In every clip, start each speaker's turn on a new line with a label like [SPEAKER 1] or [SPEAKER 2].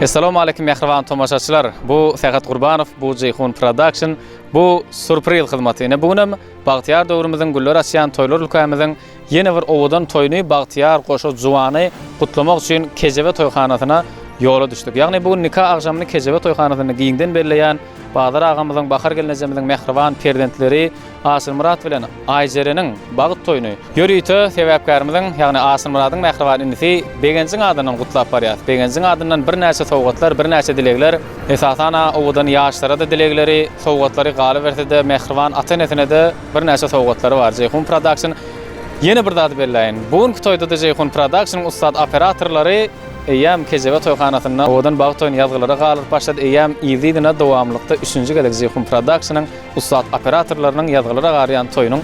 [SPEAKER 1] Assalamu alaykum mehriban tomoşaçylar. Bu Serhat Qurbanov, bu Ceyhun Production, bu Surpriz hyzmatyny. Bugunam Bagtyar döwrümizin güller açyan toylar ülkemizin yeni bir owadan toyny Bagtyar goşa juvany kutlamak üçin Kejebe toyxanasyna yola düşdük. Ýagny bu nikah agşamyny Kejebe toyxanasyna giňden belleýän Bagdar agamyzyň bahar gelenejemizin mehriban perdentleri Asıl Murat bilen Ayjerenin bagyt toyuny görýte sebäpkarymyzyň, ýagny Asıl Muratyň mehriban inisi Begenziň adynyň gutlap barýar. Begenziň adyndan bir näçe sowgatlar, bir näçe dilekler, esasana owadan ýaşlara da dilekleri, sowgatlary galy berdi, mehriban ata-enesine de bir näçe sowgatlary bar. Ceyhun Production yeni bir dady belläýän. Bugünkü toyda da Ceyhun Production ustad operatorlary Eýem Kejebe toyxanasyna owadan bagyt toyuny ýazgylara galyp başlady. Eýem ýygyna dowamlykda 3-nji gelek Ceyhun Production'yň ustad operatorlarynyň ýazgylara garýan toyunyň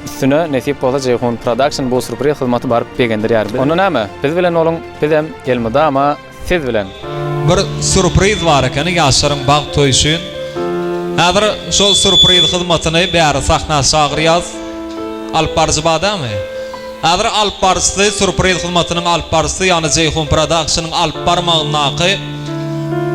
[SPEAKER 1] üstüne nesip bolsa Ceyhun Production bu surpriz hyzmaty baryp begendirýär. Onu näme? Biz bilen olaň, biz hem elmida ama siz bilen.
[SPEAKER 2] Bir surpriz bar eken ýaşlaryň bagyt toýy üçin. Häzir şol surpriz hyzmatyny bäri sahna şagyrýaz. Alparjy badamy. Häzir alparsy surpriz hyzmatynyň alparsy ýani Ceyhun Production'yň alparmagynaky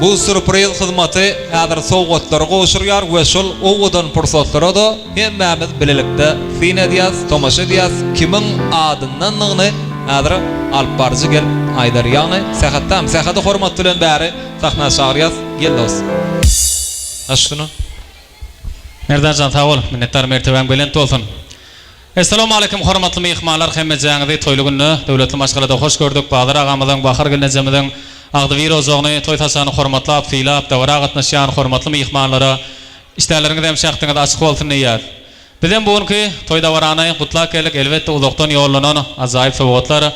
[SPEAKER 2] bu surpriz hyzmaty häzir sowgatlary goşurýar we şol owadan pursatlary da hemmämiz bilelikde fin edýäs, tomaşa edýäs. Kimiň adyndanlygyny häzir alparsy gelip aýdar. Ýagny Serhatda hormat bilen bäri sahna şagyrýaz. Gel dost. Aşdyny.
[SPEAKER 1] Nerden jan sag bol, minnetdar mertebem bilen tolsun. Assalamu alaykum hormatly mehmanlar, hemmejaňyzy toýly günü döwletli maşgalada hoş gördük. Bagdar agamyzyň bahar gelenejemiziň agdywyr ozagyny toy tasany hormatlap, fiýlap, dowra gatnaşýan hormatly mehmanlara işlerleriňiz hem şahtyňyz açyk bolsun diýär. Bizem bugünkü toy dowrany gutlak gelek elbetde uzakdan ýollanan ajaýyp sowgatlar,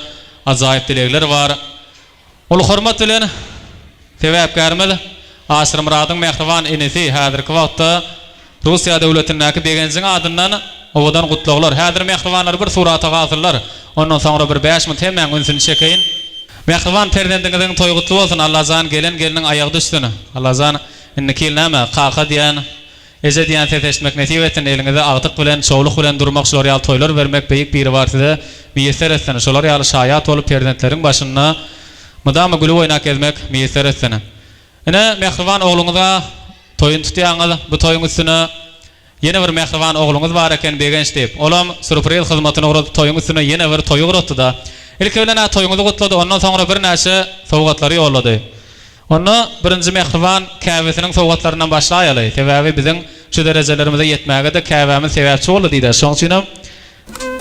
[SPEAKER 1] ajaýyp dilekler bar. Ol hormat bilen sebäpkarymyz Asıl Muratyň mehriban inisi häzirki wagtda Russiýa döwletiniňki Begenziň adyndan owadan gutlaglar. Häzir mehribanlar bir surata gazyrlar. Ondan soňra bir 5 minut hemen ünsüni çekeýin. Mehriban perdendiňiziň toy gutly bolsun. Allahzan geleniň aýagy düşdüni. Allahzan inniki näme qaqa diýen, eze diýen tetesmek nesip etsin. Eliňizde agtyk bilen, şowluk bilen durmak şolary ýaly toylar bermek beýik biri bartyda miýeser etsin. Şolar ýaly şaýat bolup perdentleriň başyna mudama gülüp oýnak etmek miýeser etsin. Ene mehriban ogluňyza toyun tutýaňyz, bu toyuň üstüne yeni bir mehriban ogluňyz bar eken Begenç diýip. Olam surpriz hyzmatyny ugrap toyuň üstüne yeni bir toy ugrapdy da. Ilki bilen toyuňyzy gutlady, ondan soňra bir näçe sowgatlary ýollady. Onu birinji mehriban käbesiniň sowgatlaryndan başlaýaly. Sebäbi biziň şu derejelerimize ýetmäge de käbämiz sebäpçi boldy diýdi. Şoň üçin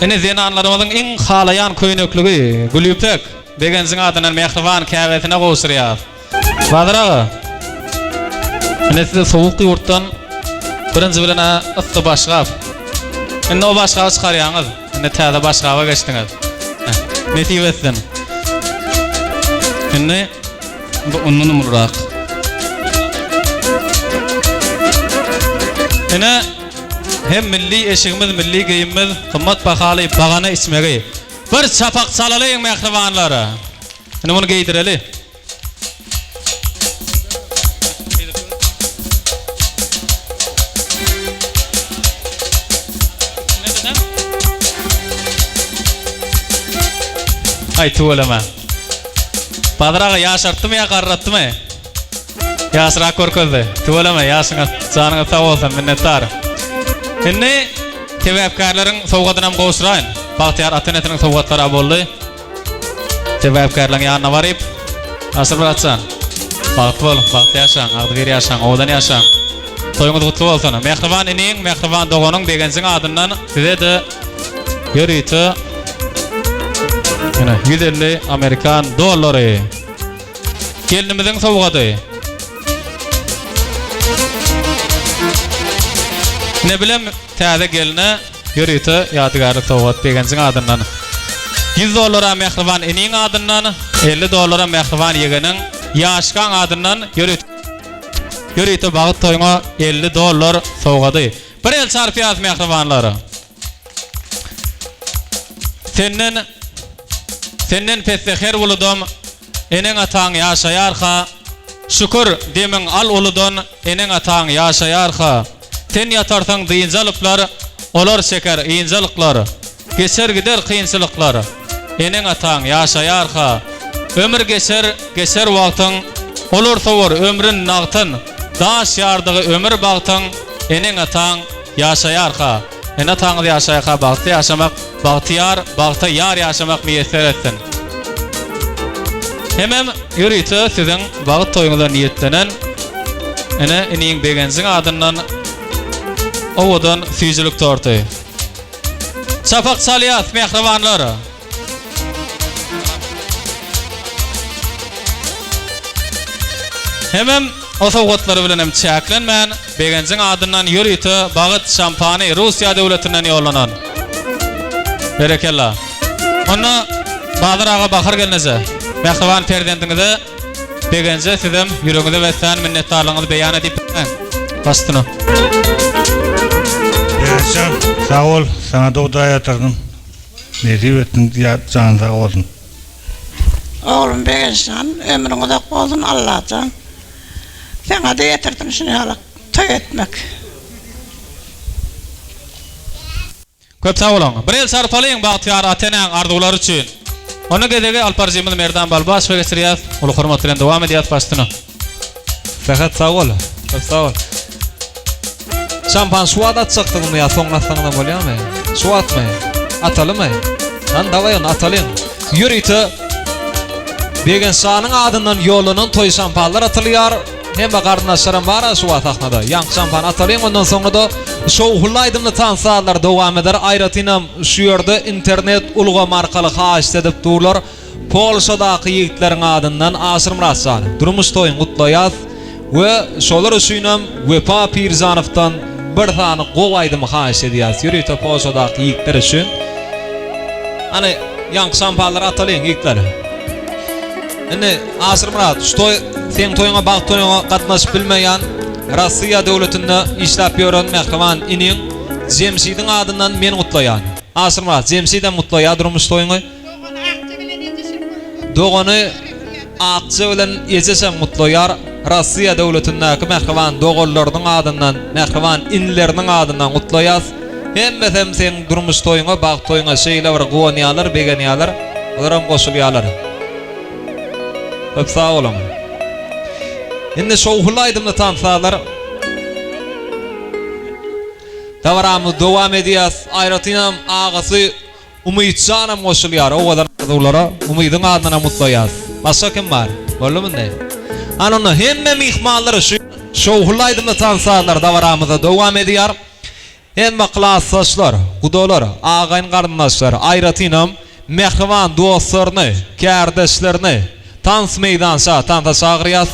[SPEAKER 1] ene zenanlarymyzyň iň halaýan köýnekligi Gülüptek Begenziň adynyň mehriban käbesine goşurýar. Badaraga ene size sowuk ýurtdan birinji bilen ıstı başgap. Ende o başgapy çykarýaňyz. Ende täze başgapa geçdiňiz. Nesip etsin. Ende bu ondan umurrak. Ene hem milli eşigimiz, milli geyimimiz, kymmat bahaly bagana içmegi. Bir çapak çalalyň mehribanlara. Ene bunu geydireli. Ay tuğulama. Padrağa yaşarttımı ya qarrattımı? Yaşıra korkuzdu. Tuğulama yaşına canına sağ olsun minnettar. Şimdi sebäpkarlaryň sowgatyna goşurayın. Bagtyar ata-enesiniň sowgatlary boldy. Sebäpkarlaryň ýanyna baryp Asıl Muratçan. Bagty bol, bagty ýaşaň, agdyr ýaşaň, owadan ýaşaň. Toyuňyz gutly bolsun. Mehriban iniň, mehriban doganyň Begenziň adyndan size de ýörýte $150 Amerikan dollary. Gelinimiziň sowgaty. Ne bilem täze geline görýte ýadygarly sowgat Begenziň adyndan. $100 mehriban iniň adyndan, $50 mehriban ýegeniň ýaşkan adyndan görýte bagyt toýuna $50 sowgaty. Bir el çarpýaz mehribanlary. Senden pesseher buludum, eneň ataň ýaşaýarha. Şükür demiň al uludan, eneň ataň ýaşaýarha. Sen ýatarsaň dynjalyplar, olar şeker ýynjalyklar. Geçer gider kynçylyklar. Eneň ataň ýaşaýarha. Ömür geçer wagtyň Olur sowar ömrün nagtyn, daş yardygy ömür bagtyň, eneň ataň ýaşaýarka. Ene taňy ýaşaýarka bagty ýaşamak, bagtyar, bagta ýar ýaşamak niýetler etsin. Hemem ýürüýte siziň bagyt toýuňyza niýetlenen ene eniň begenziň adyndan owadan süýjülük torty. Çapak çalýas mehribanlary. Hemem o sowgatlary bilen hem çäklenmän begenziň adyndan ýürüýte bagyt şampany Russiýa döwletinden ýollanan. Berekella. Onu Badyr aga bakar gelnese. Mehriban perdendiňize begenze sizem ýüregiňize wesän minnetdarlygyňyzy beýan edip bastyny.
[SPEAKER 3] Yaşam, sağ ol. Sana da odaya yatırdım. Nereye ettin ya canında oldun.
[SPEAKER 4] Oğlum begençten ömrüňi de bolsun Allah'tan. Sana da yetirdim şunu ýaly toý etmek.
[SPEAKER 1] Köp sağ olun. Bir el sarpalyň bagtyar atenaň arzuwlary üçin. Onu gedege Alparzymyz Merdan Balbaş we Gesriyaz ulu hormat bilen dowam edýär bastyny.
[SPEAKER 2] Fakat sağ ol. Çok sağ ol. Şampan suada çykdyňmy ýa soňratsaňda bolýarmy? Suatmy? Atalymy? Lan daway onu atalyn. Ýürüýte begen sanyň adyndan ýolunyň toý şampanlar atylýar. Hemme gardaşlarym bar suat aknada. Ýangy şampan atalyn ondan soňra da şow hulaýdymly tansalar dowam eder. Aýratynam şu ýerde internet ulga markaly haýyş edip durlar. Polşadaky ýigitleriň adyndan Asyr Muratsan durmuş toýuň gutlaýar we şolar üçinem Wepa Pirzanowdan bir tane gowaýdymy haýyş edýär. Ýürüýte Polşadaky ýigitler üçin. Hani ýangy şampanlar atalyn ýigitler. Ene Asyr Murat şu sen toýuňa bag toýuňa gatnaşyp bilmeýän Russiýa döwletinde işläp ýören mehriban iniň Jemşidiň adyndan men gutlaýan. Asyr Murat Jemşiden gutlaýar durmuş toýuňy. Dogany akça bilen ýejesem gutlaýar. Russiýa döwletindäki mehriban dogallaryň adyndan, mehriban inleriniň adyndan gutlaýar. Hemme sen durmuş toýuňa bag toýuňa şeýle bir gowanýalar, begenýalar, olaram goşulýalar. Hep sağ olun. Indi şow hulaýdymly tansalar. Dawaramyz dowam edýär. Aýratynam agasy Umytjanam goşulýar. Owadan arzuwlara Umydyň adyndan mutlaýar. Başga kim bar? Bolumynda. Anony hemme mihmanlary şow hulaýdymly tansalar dawaramyza dowam edýär. Hemme klassdaşlar, gudolar, agaýyn garyndaşlar, aýratynam mehriban dostlaryny, kärdeşlerini tans meydança tanta çağırýar.